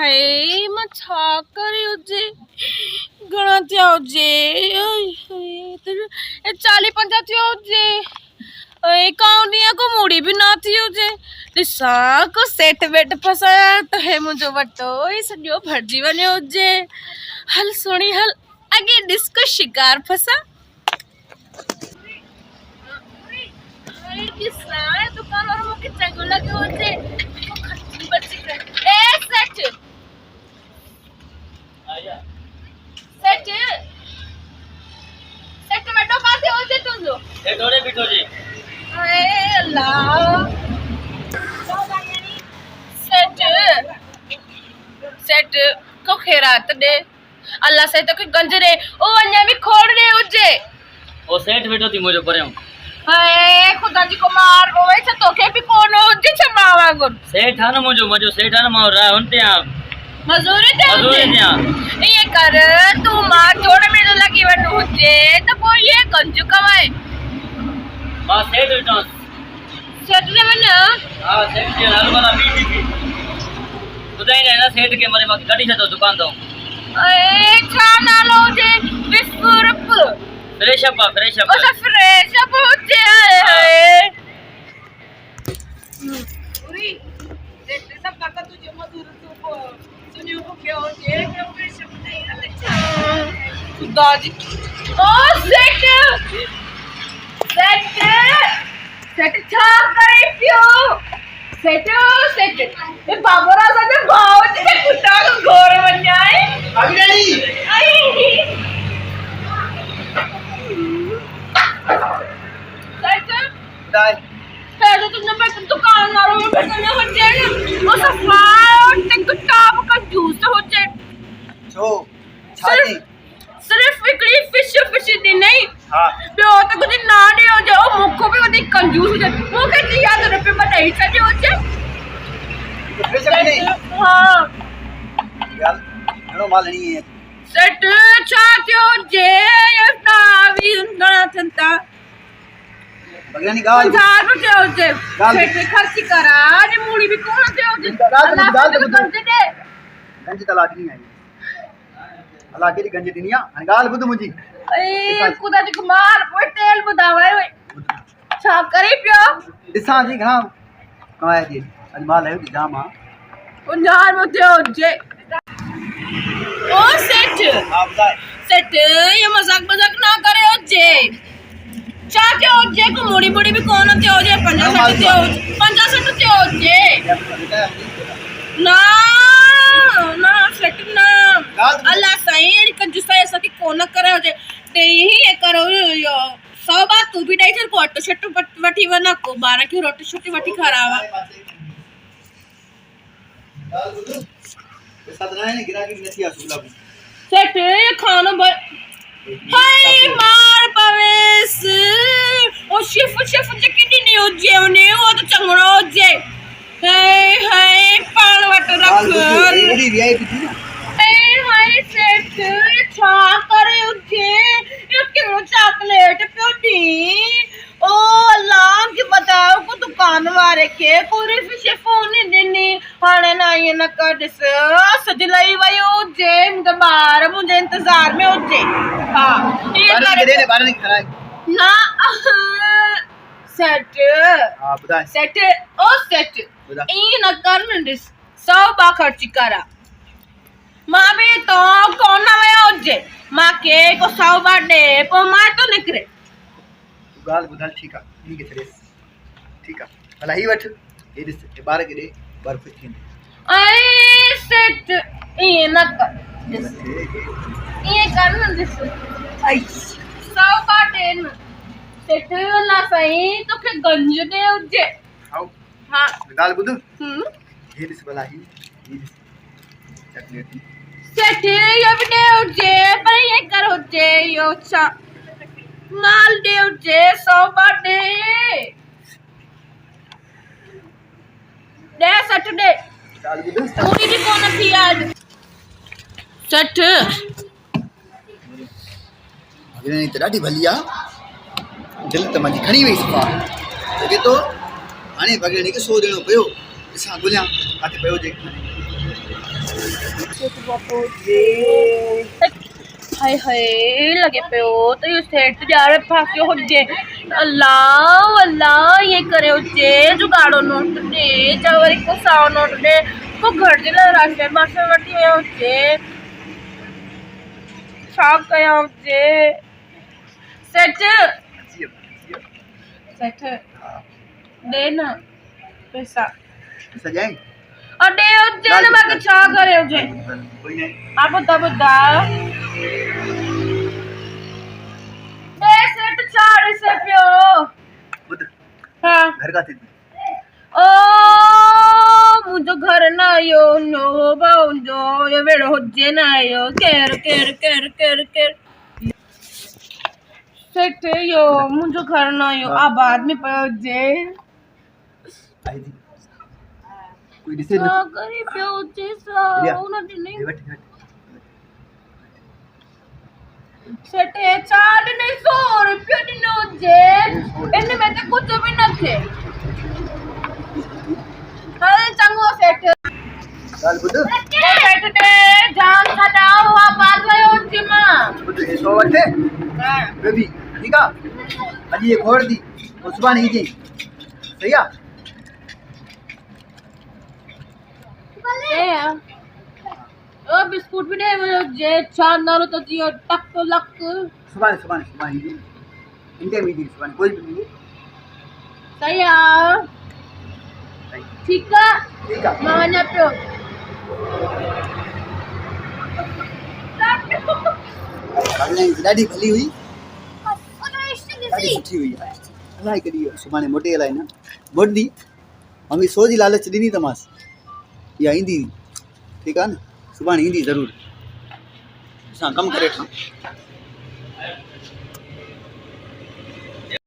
हाय मां छा करे हुजे घणा थिया हुजे 40-50 थियो हुजे एकाउंट ॾींहं को मूड़ी भी ना थी हुजे ॾिसा को सेट वेट फसाया त हे मुंहिंजो वटो ई सॼो भरिजी वञो हुजे हल सोणी हल अॻे ॾिस को शिकार फसा दुकान वारो मूंखे चङो लॻियो हुजे सेट वॾो काथे हुजे तुंहिंजो सेट होॾे बीठो जी हाय अल्लाह सेट को खैरात दे अल्लाह से तो गंज रे ओ अञा भी खोड़ रे हुजे ओ सेठ वेठो थी मुंहिंजो परियों हाय खुदा जी को मार ओए छ तोखे भी कोन हुजे छ मां वांगुर सेठ है ना मुंहिंजो सेठ है ना मां रहा हुनते आ मजदूरी दे ये कर तू मां जोड़ में तो लगी वनु हुजे तो वो ये गंज कमाए मां सेठ वेठो सेठ ने मन हां सेठ के हल वाला बीटी थी बुधाई ने ना सेठ के मारे मां कढी छतो दुकान तो ए छा नालो हुजे विस्फुरप फ्रेश अप अच्छा फ्रेश अप हुजे हाय पूरी सेठ सब काका तुझे मधुर तो सुनियो को क्या होजे क्या फ्रेश अप नहीं अच्छा खुदा जी ओ सेठ छा करे पियो सेठ ए बाबरा साथे भाव जे कुत्ता को घोर वन्याए अगड़ी आई दाई तो तुमने पे दुकान मारो में बैठने हो जाए वो सफाई टिक टॉप का जूस हो जाए छो छाती सिर्फ इकड़ी फिश दी नहीं हां बे तो कुछ ना दे हो जाओ मुखो भी वधी कंजूस हो जाए वो कहती याद रुपए बताई चाहिए हो जाए फिश नहीं हां यार घणो माल नहीं है सेट चाहते हो जे ये ना भी ना थंता बगरानी गाल 50 रुपए हो जाए सेट खर्च करा आज मूड़ी भी कौन दे हो जाए दाल दे गंज तलाक नहीं आई अल्लाह के गंज दिनिया गाल बुध मुजी ए खुदा जी कुमार कोई तेल बुधावे छा करे पियो दिसा जी घणा कमाया जी अज माल है जाम आ 50 रुपए हो जाए ओ सेठ आप बताए सेठ ये मजाक ना करे हो जे चाचे हो जे को मुड़ी भी कौन थे हो जे 50 थे हो जे ना सेठ ना अल्लाह सही कंजूसा ऐसा की कोन करे हो जे ते ही करो यो सौ बात तू भी डाई चल को ऑटो शट वठी वना को 12 की रोटी छोटी वठी खरावा गाल बुध साथ ना है गिराकी नहीं आ सुला सेठ ये खानो हाय मार पवेस ओ शेफ जे किडी नहीं हो जे ने वो तो चंगड़ो हो जे हाय पान वट रख बड़ी वीआईपी थी ना हाय सेठ ये छा करे उठे ये किलो चॉकलेट प्योटी ओ अल्लाह की बताओ को दुकान वाले के पूरी फिश फोन देनी हाने ना ये न कर सजलाई वयो जे मुझे बार मुझे इंतजार में हो जे हां ये करे बार नहीं खरा ना सेठ हां बता सेठ ओ सेठ ई न कर दिस 100 बा खर्च करा मां भी तो कौन ना वयो जे मां के को 100 बा दे पो मां तो निकरे गाल बुधाल ठीक है नहीं के चले ठीक है भला ही वठ ये दिस 12 के दे बर्फ थी आई सेट ये न कर ये कर न दिस आई 100 बाटे न सेट ना सही तो के गंज दे उजे आओ हां गाल बुध ये दिस भला ही ये चॉकलेट सेट ये भी दे उजे पर ये कर उजे यो चा माल दे उजे 100 बाटे दे सैटरडे गाल बुध पूरी भी कौन थी आज सठ अगले नहीं ॾाढी भली आ दिल त मुंहिंजी खणी वई सफ़ा लॻे थो हाणे बगड़े खे 100 ॾियणो पियो ॾिसां ॻोल्हियां किथे पियो हुजे हाय हाय लगे पे हो तो ये सेट जा रहे फांसी हो जे अल्लाह अल्लाह ये करे उजे जुगाड़ो नोट दे चावरी को साव नोट दे को घर दिला रास्ते मासे वटी है उजे शाक कया उजे सेट सेट दे ना पैसा पैसा जाए अडे उजे ना बाकी छा करे उजे कोई नहीं आप बता दे सेट 400 पियो बुध हाँ घर का थी ओ मुझे घर ना यो नो बाउंडो ये वेड़ो होजे ना यो केर केर केर केर केर सेट यो मुझे घर ना यो आबाद में पहुंचे आई थी कोई डिसाइड क्या करी पहुंचे सा उन्हें नहीं बैठ सेट 400 रुपये दिनो जे इनमें में तो कुछ भी न थे हल चंगो सेट चल बुध सेट दे जान खटाओ हुआ बात गयो जिमा बुध 100 वठे बेबी ठीक है अजी ये खोड़ दी सुबह नहीं जी सही है ओ बिस्कुट भी दे मुझे जे चांद नालो तो जियो टक लक सुबह नहीं जी इनके मीटिंग सुबह कोई भी नहीं सही है ठीक है माना पे अगले दादी भली हुई दादी सुठी हुई अलाई करी सुबह ने मोटे अलाई ना मोट दी मम्मी सो जी लालच दी तमास या ईंदी ठीक है ना सुबह ईंदी ज़रूर असां कम करे